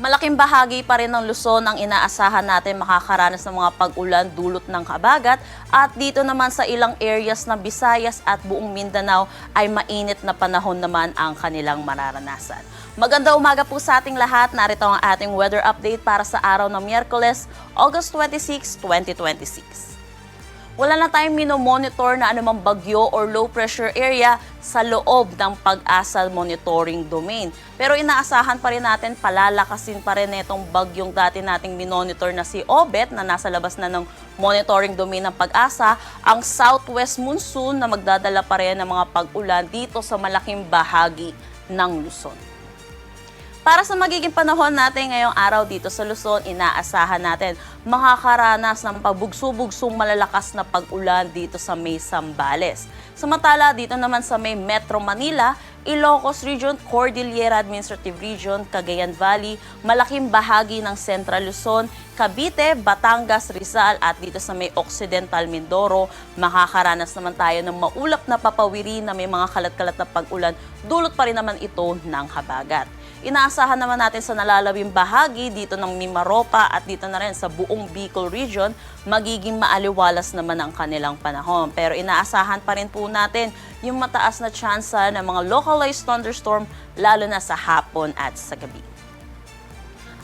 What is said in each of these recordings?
Malaking bahagi pa rin ng Luzon ang inaasahan natin makakaranas ng mga pag-ulan dulot ng habagat at dito naman sa ilang areas ng Visayas at buong Mindanao ay mainit na panahon naman ang kanilang mararanasan. Magandang umaga po sa ating lahat. Narito ang ating weather update para sa araw ng Miyerkules, August 26, 2026. Wala na tayong minomonitor na anumang bagyo or low pressure area sa loob ng Pag-asa monitoring domain. Pero inaasahan pa rin natin, palalakasin pa rin itong bagyong dati nating minonitor na si Obet na nasa labas na ng monitoring domain ng Pag-asa, ang southwest monsoon na magdadala pa rin ng mga pag-ulan dito sa malaking bahagi ng Luzon. Para sa magiging panahon natin ngayong araw dito sa Luzon, inaasahan natin makakaranas ng pabugso-bugsong malalakas na pag-ulan dito sa may Zambales. Samantala dito naman sa may Metro Manila, Ilocos Region, Cordillera Administrative Region, Cagayan Valley, malaking bahagi ng Central Luzon, Cavite, Batangas, Rizal at dito sa may Occidental Mindoro, makakaranas naman tayo ng maulap na papawiri na may mga kalat-kalat na pag-ulan, dulot pa rin naman ito ng habagat. Inaasahan naman natin sa nalalabing bahagi dito ng Mimaropa at dito na rin sa buong Bicol Region, magiging maaliwalas naman ang kanilang panahon. Pero inaasahan pa rin po natin yung mataas na tsansa ng mga localized thunderstorm lalo na sa hapon at sa gabi.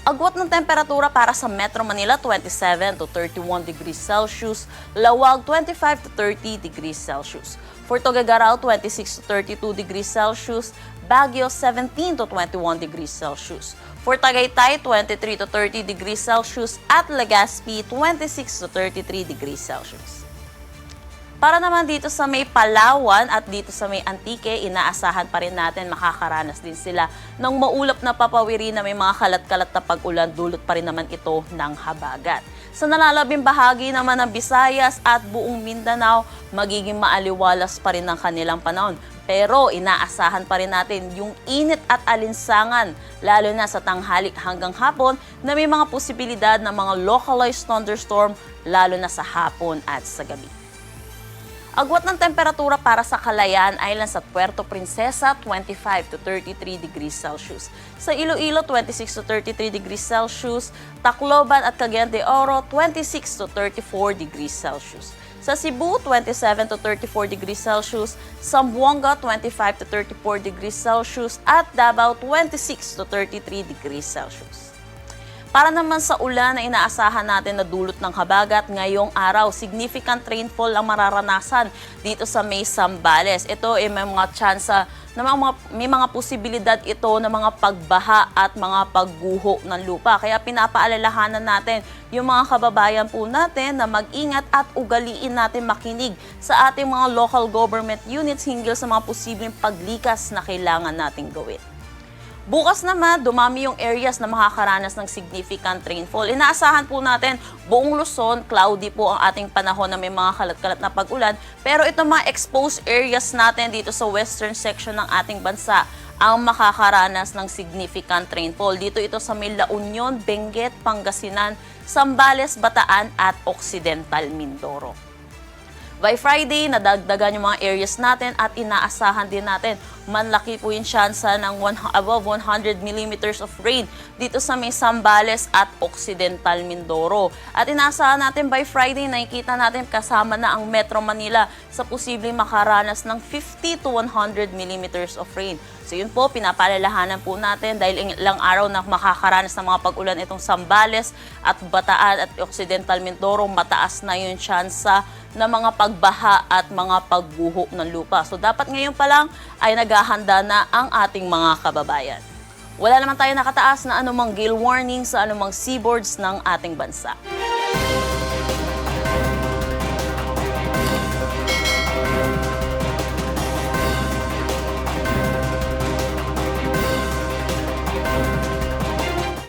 Agwat ng temperatura para sa Metro Manila, 27 to 31 degrees Celsius, Lawag, 25 to 30 degrees Celsius. For Tuguegarao, 26 to 32 degrees Celsius, Baguio, 17 to 21 degrees Celsius. For Tagaytay, 23 to 30 degrees Celsius at Legazpi, 26 to 33 degrees Celsius. Para naman dito sa may Palawan at dito sa may Antique, inaasahan pa rin natin makakaranas din sila ng maulap na papawiri na may mga kalat-kalat na pag-ulan, dulot pa rin naman ito ng habagat. Sa nalalabing bahagi naman ng Visayas at buong Mindanao, magiging maaliwalas pa rin ang kanilang panahon. Pero inaasahan pa rin natin yung init at alinsangan, lalo na sa tanghali hanggang hapon, na may mga posibilidad ng mga localized thunderstorm, lalo na sa hapon at sa gabi. Agwat ng temperatura para sa Calayan Island sa Puerto Princesa, 25 to 33 degrees Celsius. Sa Iloilo, 26 to 33 degrees Celsius. Tacloban at Cagayan de Oro, 26 to 34 degrees Celsius. Sa Cebu, 27 to 34 degrees Celsius. Zamboanga, 25 to 34 degrees Celsius. At Davao, 26 to 33 degrees Celsius. Para naman sa ulan na inaasahan natin na dulot ng habagat ngayong araw, significant rainfall ang mararanasan dito sa may Zambales. Ito ay may mga tsansa na may mga posibilidad ito na mga pagbaha at mga pagguho ng lupa. Kaya pinapaalalahanan natin yung mga kababayan po natin na mag-ingat at ugaliin natin makinig sa ating mga local government units hinggil sa mga posibleng paglikas na kailangan nating gawin. Bukas naman, dumami yung areas na makakaranas ng significant rainfall. Inaasahan po natin, buong Luzon, cloudy po ang ating panahon na may mga kalat-kalat na pag-ulan. Pero itong mga exposed areas natin dito sa western section ng ating bansa ang makakaranas ng significant rainfall. Dito ito sa may La Union, Benguet, Pangasinan, Zambales, Bataan at Occidental Mindoro. By Friday, nadagdagan yung mga areas natin at inaasahan din natin manlaki po yung tsansa ng above 100 millimeters of rain dito sa may Zambales at Occidental Mindoro. At inaasahan natin by Friday, nakikita natin kasama na ang Metro Manila sa posibleng makaranas ng 50 to 100 millimeters of rain. So yun po, pinapalalahanan po natin dahil ilang araw na makakaranas ng mga pag-ulan itong Zambales at Bataan at Occidental Mindoro, mataas na yung tsansa na mga pagbaha at mga pagguho ng lupa. So dapat ngayon pa lang ay naghahanda na ang ating mga kababayan. Wala naman tayo nakataas na anumang gale warning sa anumang seaboards ng ating bansa.